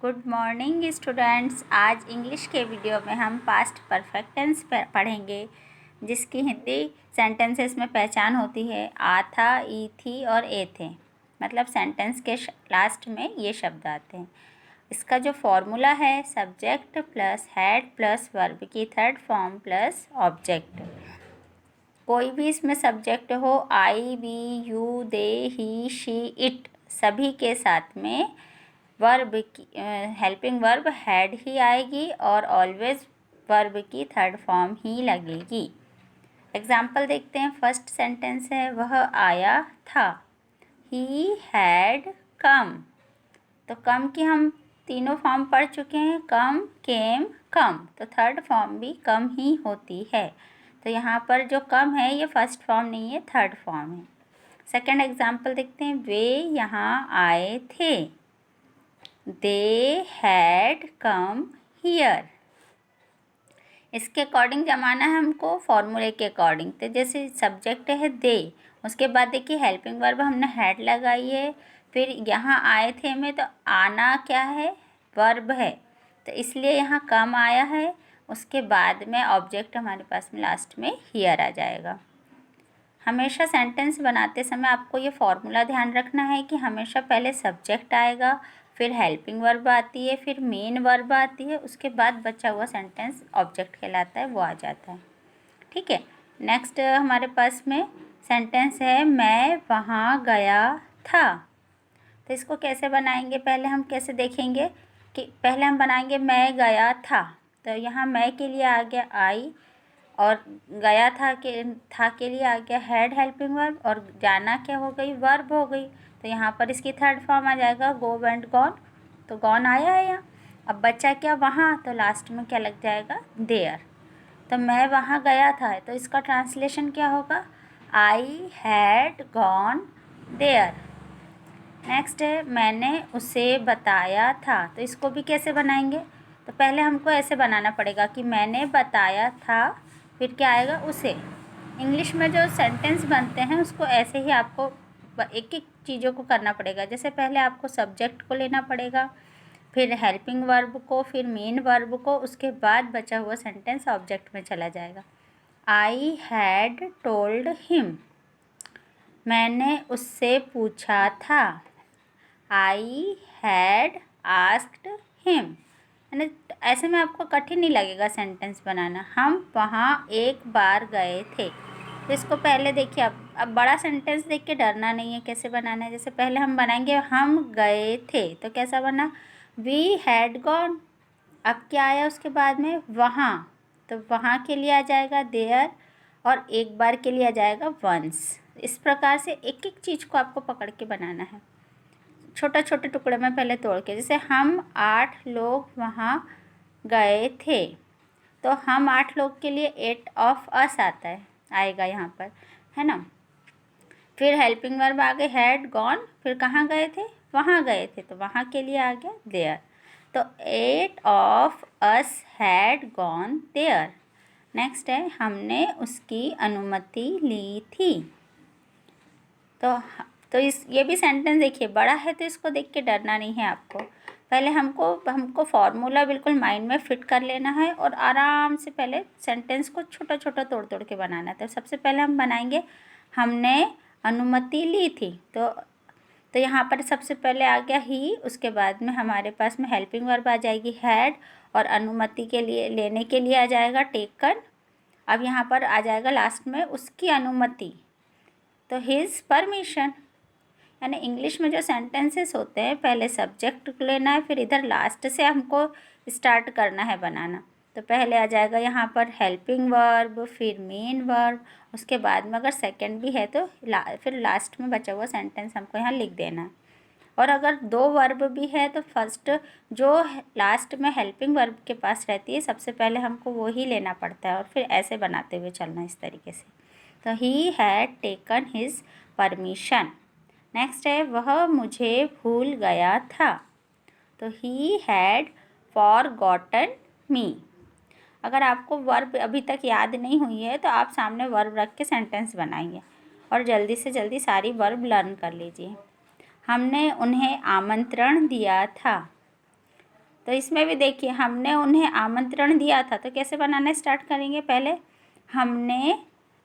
Good morning students. आज English के video में हम पास्ट परफेक्ट टेंस पढ़ेंगे, जिसकी हिंदी सेंटेंसेस में पहचान होती है आ था, ई थी और ए थे। मतलब सेंटेंस के लास्ट में ये शब्द आते हैं। इसका जो फॉर्मूला है subject plus had plus verb की थर्ड फॉर्म प्लस ऑब्जेक्ट। कोई भी इसमें सब्जेक्ट हो, I, we, you, they, he, she, it, सभी के साथ में वर्ब की हेल्पिंग वर्ब हैड ही आएगी और ऑलवेज वर्ब की थर्ड फॉर्म ही लगेगी। एग्जाम्पल देखते हैं। फर्स्ट सेंटेंस है वह आया था, ही हैड कम। तो कम की हम तीनों फॉर्म पढ़ चुके हैं, कम, केम, कम। तो थर्ड फॉर्म भी कम ही होती है। तो यहाँ पर जो कम है ये फर्स्ट फॉर्म नहीं है, थर्ड फॉर्म है। सेकेंड एग्जाम्पल देखते हैं। वे यहाँ आए थे, They had come here। इसके अकॉर्डिंग जमाना है हमको फॉर्मूले के अकॉर्डिंग। तो जैसे सब्जेक्ट है दे, उसके बाद देखिए हेल्पिंग वर्ब हमने हैड लगाई है। फिर यहाँ आए थे में तो आना क्या है, वर्ब है, तो इसलिए यहाँ कम आया है। उसके बाद में ऑब्जेक्ट हमारे पास में लास्ट में हियर आ जाएगा। हमेशा सेंटेंस बनाते समय आपको ये फॉर्मूला ध्यान रखना है कि हमेशा पहले सब्जेक्ट आएगा, फिर हेल्पिंग वर्ब आती है, फिर मेन वर्ब आती है, उसके बाद बचा हुआ सेंटेंस ऑब्जेक्ट कहलाता है, वो आ जाता है। ठीक है। नेक्स्ट हमारे पास में सेंटेंस है मैं वहाँ गया था। तो इसको कैसे बनाएंगे, पहले हम कैसे देखेंगे कि पहले हम बनाएंगे मैं गया था। तो यहाँ मैं के लिए आ गया आई, और गया था के लिए आ गया हैड हेल्पिंग वर्ब, और जाना क्या हो गई, वर्ब हो गई। तो यहाँ पर इसकी थर्ड फॉर्म आ जाएगा गो वेंट गॉन। तो गॉन आया है यहाँ। अब बच्चा क्या वहाँ, तो लास्ट में क्या लग जाएगा, देयर। तो मैं वहाँ गया था, तो इसका ट्रांसलेशन क्या होगा, I had gone there. Next है मैंने उसे बताया था। तो इसको भी कैसे बनाएंगे, तो पहले हमको ऐसे बनाना पड़ेगा कि मैंने बताया था, फिर क्या आएगा, उसे। इंग्लिश में जो सेंटेंस बनते हैं उसको ऐसे ही आपको एक एक चीज़ों को करना पड़ेगा। जैसे पहले आपको सब्जेक्ट को लेना पड़ेगा, फिर हेल्पिंग वर्ब को, फिर मेन वर्ब को, उसके बाद बचा हुआ सेंटेंस ऑब्जेक्ट में चला जाएगा। आई हैड टोल्ड हिम, मैंने उससे पूछा था। I had asked him. यानी ऐसे में आपको कठिन नहीं लगेगा सेंटेंस बनाना। हम वहाँ एक बार गए थे। तो इसको पहले देखिए, अब बड़ा सेंटेंस देख के डरना नहीं है कैसे बनाना है। जैसे पहले हम बनाएंगे हम गए थे, तो कैसा बना, वी हैड गॉन। अब क्या आया उसके बाद में, वहाँ। तो वहाँ के लिए आ जाएगा देयर, और एक बार के लिए आ जाएगा वंस। इस प्रकार से एक एक चीज़ को आपको पकड़ के बनाना है, छोटे छोटे टुकड़े में पहले तोड़ के। जैसे हम 8 लोग वहाँ गए थे, तो हम 8 लोग के लिए 8 ऑफ अस आता है, आएगा यहाँ पर, है ना। फिर हेल्पिंग वर्ब आ गए हैड गॉन, फिर कहाँ गए थे, वहाँ गए थे, तो वहाँ के लिए आ गया देयर। तो 8 of us had gone there. Next है हमने उसकी अनुमति ली थी। तो ये भी सेंटेंस देखिए बड़ा है, तो इसको देख के डरना नहीं है आपको। पहले हमको फॉर्मूला बिल्कुल माइंड में फिट कर लेना है, और आराम से पहले सेंटेंस को छोटा छोटा तोड़ तोड़ के बनाना है। तो सबसे पहले हम बनाएंगे हमने अनुमति ली थी। तो यहाँ पर सबसे पहले आ गया ही, उसके बाद में हमारे पास में हेल्पिंग वर्ब आ जाएगी हैड, और अनुमति के लिए, लेने के लिए आ जाएगा टेकन। अब यहाँ पर आ जाएगा लास्ट में उसकी अनुमति, तो हिज परमिशन। यानी इंग्लिश में जो सेंटेंसेस होते हैं पहले सब्जेक्ट लेना है, फिर इधर लास्ट से हमको स्टार्ट करना है बनाना। तो पहले आ जाएगा यहाँ पर हेल्पिंग वर्ब, फिर मेन वर्ब, उसके बाद में अगर सेकंड भी है तो फिर लास्ट में बचा हुआ सेंटेंस हमको यहाँ लिख देना है। और अगर 2 वर्ब भी है तो फर्स्ट जो लास्ट में हेल्पिंग वर्ब के पास रहती है सबसे पहले हमको वो ही लेना पड़ता है, और फिर ऐसे बनाते हुए चलना इस तरीके से। तो he had taken his permission. Next है वह मुझे भूल गया था। तो ही हैड फॉरगॉटन मी। अगर आपको वर्ब अभी तक याद नहीं हुई है तो आप सामने वर्ब रख के सेंटेंस बनाइए, और जल्दी से जल्दी सारी वर्ब लर्न कर लीजिए। हमने उन्हें आमंत्रण दिया था। तो इसमें भी देखिए हमने उन्हें आमंत्रण दिया था, तो कैसे बनाना स्टार्ट करेंगे, पहले हमने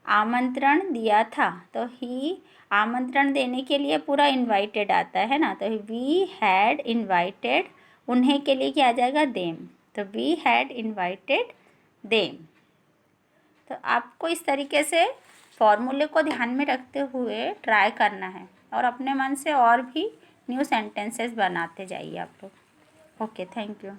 आमंत्रण दिया था, तो ही आमंत्रण देने के लिए पूरा इनवाइटेड आता है ना, तो वी हैड इनवाइटेड, उन्हें के लिए क्या आ जाएगा, देम, तो वी हैड इनवाइटेड देम। तो आपको इस तरीके से फॉर्मूले को ध्यान में रखते हुए ट्राई करना है और अपने मन से और भी न्यू सेंटेंसेस बनाते जाइए आप लोग। Okay, thank you.